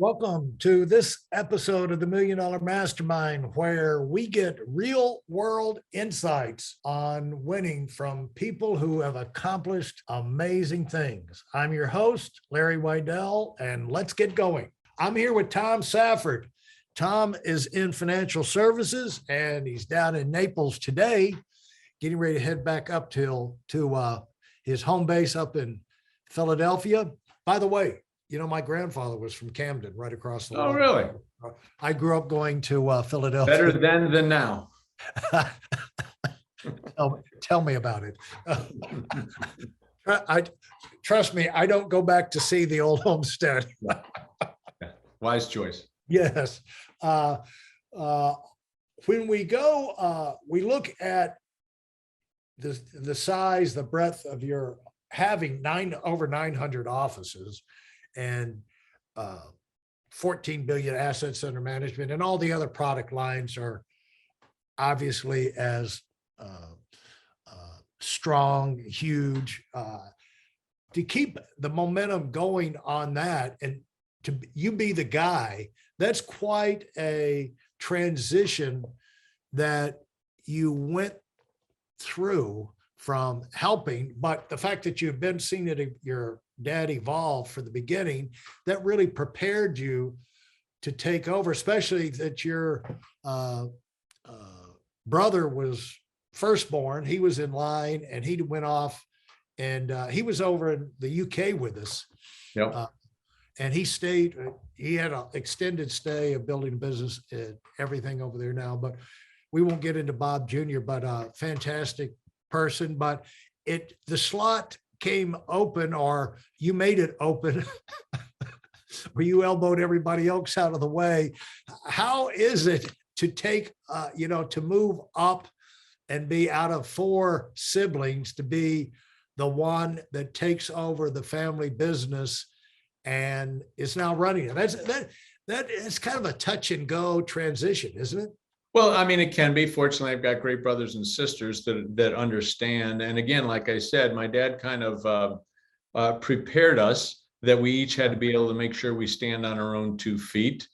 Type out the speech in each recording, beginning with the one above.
Welcome to this episode of the Million Dollar Mastermind, where we get real world insights on winning from people who have accomplished amazing things. I'm your host, Larry Weidel, and let's get going. I'm here with Tom Safford. Tom is in financial services, and he's down in Naples today, getting ready to head back up to his home base up in Philadelphia. By the way, you know, my grandfather was from Camden, right across the water. Oh, really? I grew up going to Philadelphia. Better then than now. Tell me about it. Trust me, I don't go back to see the old homestead. Wise choice. Yes. When we go, we look at the size, the breadth of your having over 900 offices and 14 billion assets under management, and all the other product lines are obviously as strong, huge. To keep the momentum going on that, and to you be the guy, that's quite a transition that you went through from helping, but the fact that you've been seeing it, your dad evolve from the beginning, that really prepared you to take over, especially that your brother was firstborn. He was in line and he went off, and he was over in the UK with us. Yep. And he stayed, he had an extended stay of building a business and everything over there now, but we won't get into Bob Jr., but a fantastic person. But the slot came open, or you made it open, where you elbowed everybody else out of the way. How is it to take, to move up and be out of 4 siblings to be the one that takes over the family business and is now running it? That is kind of a touch and go transition, isn't it? Well, I mean, it can be. Fortunately, I've got great brothers and sisters that understand. And again, like I said, my dad kind of prepared us that we each had to be able to make sure we stand on our own 2 feet.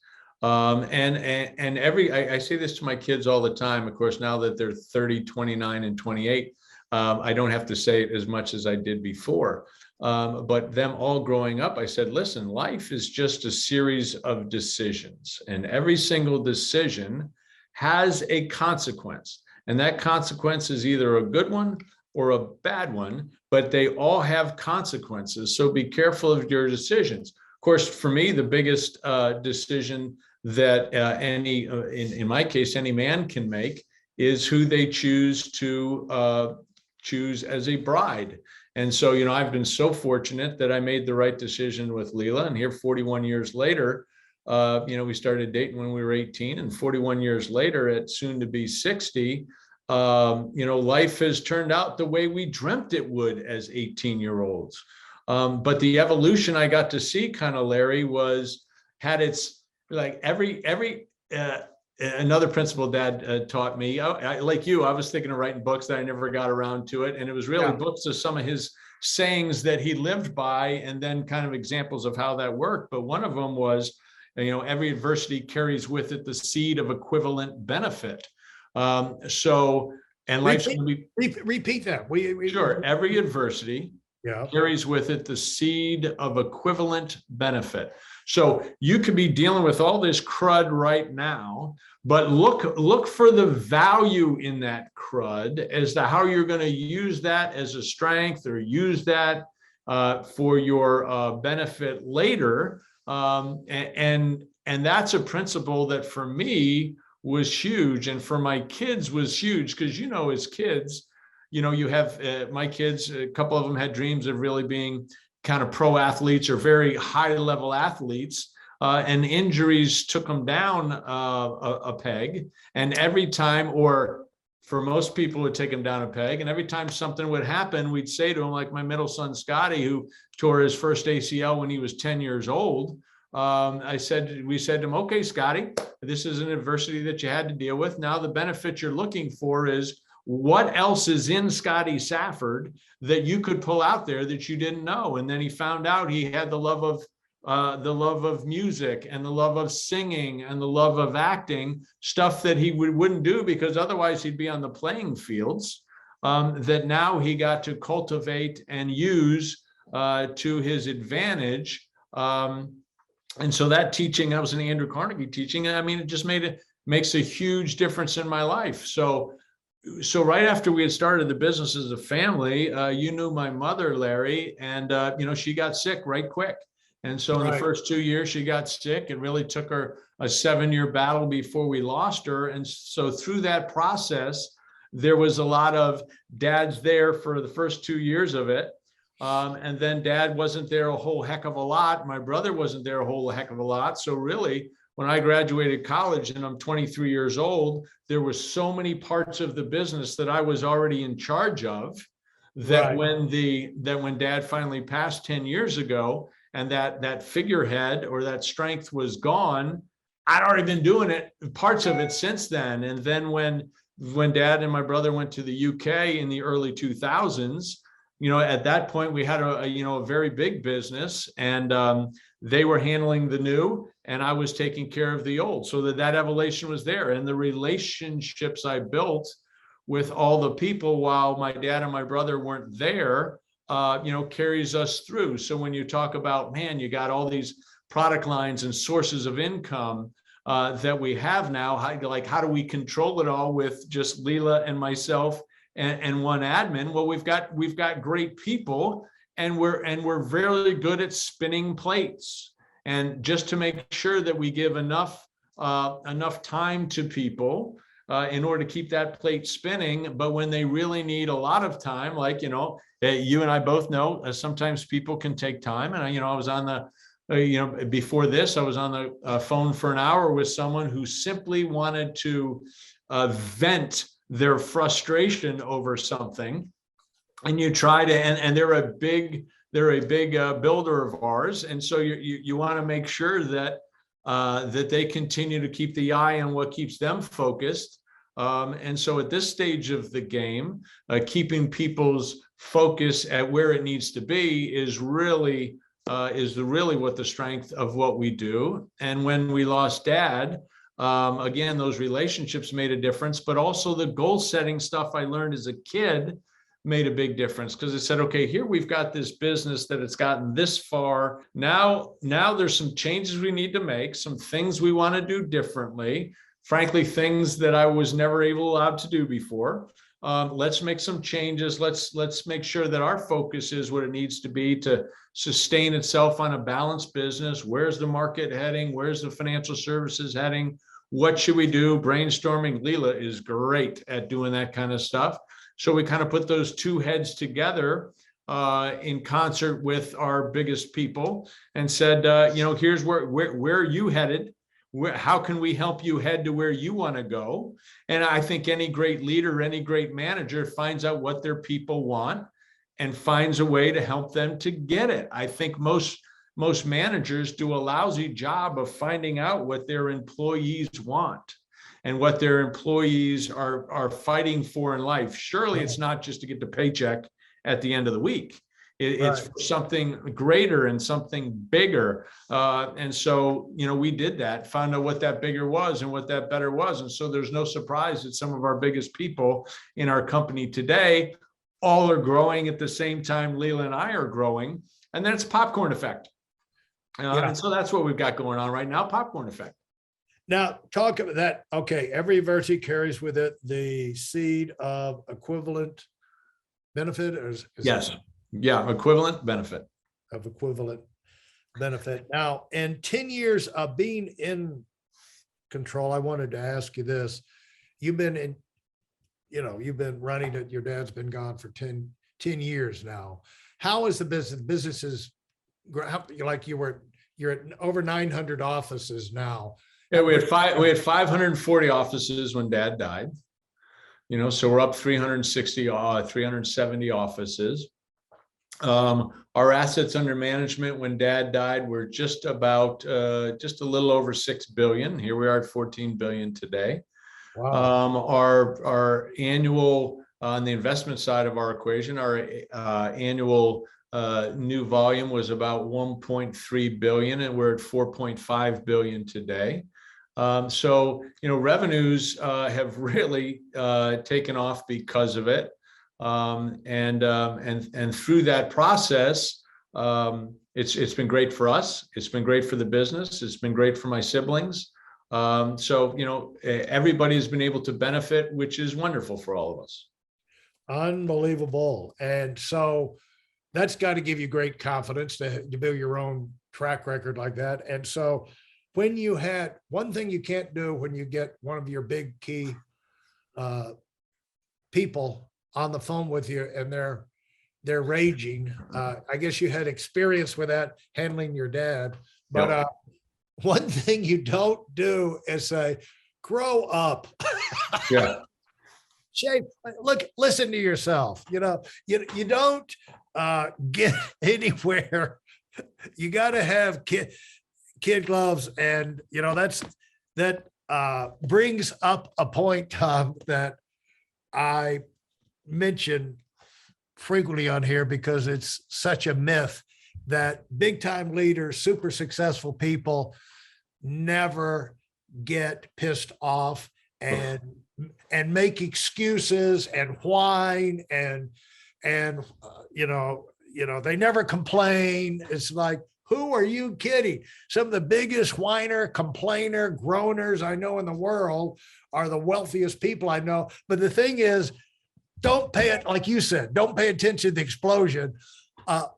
I say this to my kids all the time. Of course, now that they're 30, 29, and 28, I don't have to say it as much as I did before. But them all growing up, I said, listen, life is just a series of decisions, and every single decision has a consequence, and that consequence is either a good one or a bad one, but they all have consequences. So be careful of your decisions. Of course, for me, the biggest decision that in my case, any man can make is who they choose to choose as a bride. And so, I've been so fortunate that I made the right decision with Leela, and here 41 years later, we started dating when we were 18, and 41 years later, at soon to be 60, life has turned out the way we dreamt it would as 18-year-olds. But the evolution I got to see, kind of, Larry, had its, like, another principle Dad taught me. Like you, I was thinking of writing books that I never got around to it, and it was really books of some of his sayings that he lived by, and then kind of examples of how that worked. But one of them was, every adversity carries with it the seed of equivalent benefit. And life's going to be. Repeat that. Sure. Every adversity carries with it the seed of equivalent benefit. So you could be dealing with all this crud right now, but look for the value in that crud as to how you're going to use that as a strength, or use that for your benefit later. And that's a principle that for me was huge, and for my kids was huge, because as kids, you have my kids, a couple of them had dreams of really being kind of pro athletes or very high level athletes, and injuries took them down a peg. And every time, or for most people, would take them down a peg. And every time something would happen, we'd say to him, like my middle son, Scotty, who tore his first ACL when he was 10 years old. We said to him, okay, Scotty, this is an adversity that you had to deal with. Now the benefit you're looking for is what else is in Scotty Safford that you could pull out there that you didn't know. And then he found out he had the love the love of music and the love of singing and the love of acting, stuff that he wouldn't do because otherwise he'd be on the playing fields, that now he got to cultivate and use to his advantage. And so that teaching, I was in Andrew Carnegie teaching, and I mean, it just makes a huge difference in my life. So right after we had started the business as a family, you knew my mother, Larry, and she got sick right quick. And so in the first 2 years, she got sick. It really took her a 7-year battle before we lost her. And so through that process, there was a lot of dad's there for the first 2 years of it. And then dad wasn't there a whole heck of a lot. My brother wasn't there a whole heck of a lot. So really, when I graduated college and I'm 23 years old, there were so many parts of the business that I was already in charge of that when dad finally passed 10 years ago, and that figurehead or that strength was gone, I'd already been doing it, parts of it since then. And then when dad and my brother went to the UK in the early 2000s, at that point we had a very big business, and they were handling the new and I was taking care of the old. So that evolution was there, and the relationships I built with all the people while my dad and my brother weren't there, carries us through. So when you talk about, man, you got all these product lines and sources of income that we have now, how do we control it all with just Leela and myself and one admin? Well, we've got great people, and we're very good at spinning plates, and just to make sure that we give enough time to people in order to keep that plate spinning. But when they really need a lot of time, like, you and I both know, sometimes people can take time. And I was on the, before this, I was on the phone for an hour with someone who simply wanted to vent their frustration over something. And you try to, and they're a big builder of ours. And so you want to make sure that they continue to keep the eye on what keeps them focused. And so at this stage of the game, keeping people's focus at where it needs to be is really what the strength of what we do. And when we lost dad, again, those relationships made a difference, but also the goal setting stuff I learned as a kid made a big difference, because it said, okay, here we've got this business that it's gotten this far. Now there's some changes we need to make, some things we want to do differently, frankly, things that I was never allowed to do before. Let's make some changes. Let's make sure that our focus is what it needs to be to sustain itself on a balanced business. Where's the market heading? Where's the financial services heading? What should we do? Brainstorming. Leela is great at doing that kind of stuff. So we kind of put those two heads together in concert with our biggest people and said, here's where are you headed? How can we help you head to where you want to go? And I think any great leader, any great manager finds out what their people want and finds a way to help them to get it. I think most managers do a lousy job of finding out what their employees want and what their employees are fighting for in life. Surely it's not just to get the paycheck at the end of the week. It's for something greater and something bigger. And so, we did that, found out what that bigger was and what that better was. And so there's no surprise that some of our biggest people in our company today all are growing at the same time Leela and I are growing. And then it's popcorn effect. And so that's what we've got going on right now, popcorn effect. Now, talk about that. Okay, every adversity carries with it the seed of equivalent benefit. Yes. Yeah, equivalent benefit. Of equivalent benefit. Now, in 10 years of being in control, I wanted to ask you this. You've been running it. Your dad's been gone for 10 years now. How is the business? Business is like you're at over 900 offices now. Yeah, we had 540 offices when dad died. So we're up 370 offices. Our assets under management when dad died were just a little over 6 billion. Here we are at 14 billion today. Wow. Our annual, on the investment side of our equation, our annual new volume was about 1.3 billion, and we're at 4.5 billion today. So, revenues have really taken off because of it. And through that process, it's been great for us. It's been great for the business. It's been great for my siblings. So, everybody has been able to benefit, which is wonderful for all of us. Unbelievable. And so that's got to give you great confidence to build your own track record like that. And so when you had one thing you can't do when you get one of your big key people on the phone with you and they're raging. I guess you had experience with that handling your dad, but one thing you don't do is say, grow up. Yeah. Shane, look, listen to yourself. You don't get anywhere. You got to have kid gloves. And, that brings up a point, Tom, that I mention frequently on here because it's such a myth that big time leaders, super successful people never get pissed off and make excuses and whine and they never complain. It's like, who are you kidding? Some of the biggest whiner, complainer, groaners I know in the world are the wealthiest people I know. But the thing is, don't pay it, like you said, don't pay attention to the explosion.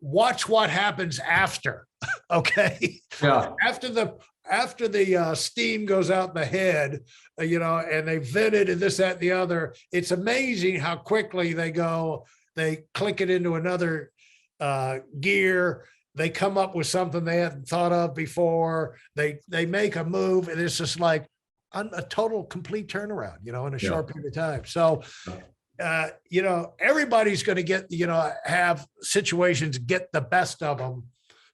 Watch what happens after. Okay. Yeah. After the steam goes out the head, and they vented and this, that, and the other, it's amazing how quickly they click it into another gear. They come up with something they hadn't thought of before. They make a move, and it's just like a total complete turnaround, in a short period of time. So, everybody's going to get, have situations, get the best of them,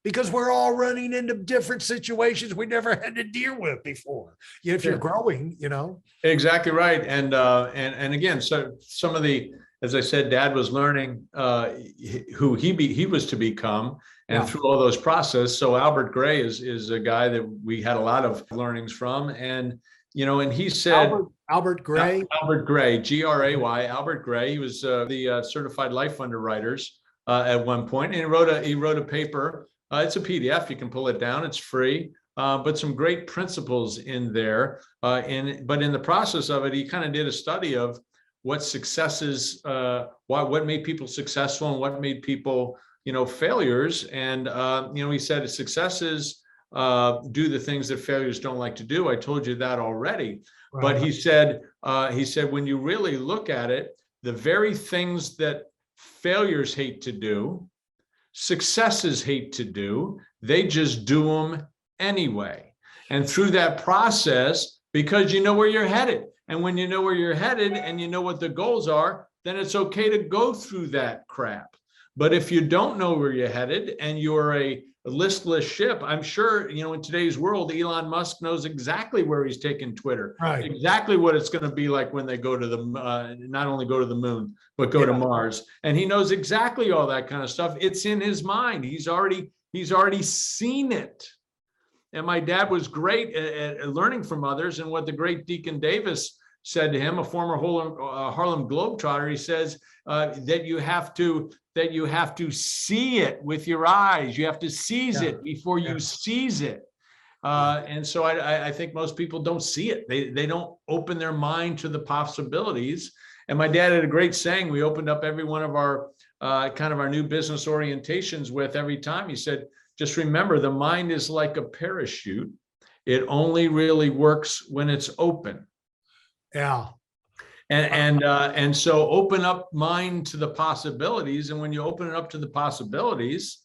because we're all running into different situations we never had to deal with before. If you're growing, Exactly right. And again, so some of the, as I said, Dad was learning who he was to become, and through all those processes. So Albert Gray is a guy that we had a lot of learnings from, and and he said Albert Gray, Gray, Albert Gray. He was the certified life underwriters at one point, and he wrote a paper. It's a PDF. You can pull it down. It's free, but some great principles in there. But in the process of it, he kind of did a study of what successes, what made people successful and what made people, failures. And he said successes do the things that failures don't like to do. I told you that already. Right. But he said when you really look at it, the very things that failures hate to do, successes hate to do, they just do them anyway. And through that process, because you know where you're headed, and when you know where you're headed and you know what the goals are, then it's okay to go through that crap. But if you don't know where you're headed and you're a listless ship, I'm sure, in today's world, Elon Musk knows exactly where he's taking Twitter, right? Exactly what it's going to be like when they go to not only go to the moon, but go to Mars. And he knows exactly all that kind of stuff. It's in his mind. He's already seen it. And my dad was great at learning from others. And what the great Deacon Davis said to him, a former Harlem Globetrotter, he says that you have to see it with your eyes. You have to seize it before you seize it. And so I think most people don't see it. They don't open their mind to the possibilities. And my dad had a great saying we opened up every one of our kind of our new business orientations with every time. He said, just remember, the mind is like a parachute. It only really works when it's open. Yeah. And so open up mind to the possibilities. And when you open it up to the possibilities,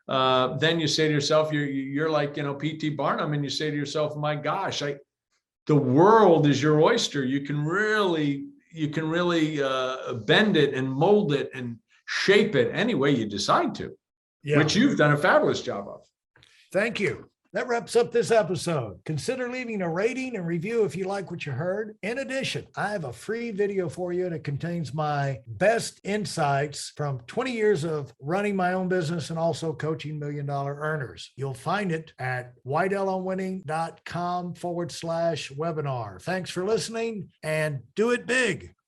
then you say to yourself, you're like, P.T. Barnum, and you say to yourself, my gosh, the world is your oyster. You can really bend it and mold it and shape it any way you decide to, which you've done a fabulous job of. Thank you. That wraps up this episode. Consider leaving a rating and review if you like what you heard. In addition, I have a free video for you, and it contains my best insights from 20 years of running my own business and also coaching $1 million earners. You'll find it at whiteelonwinning.com/webinar. Thanks for listening, and do it big.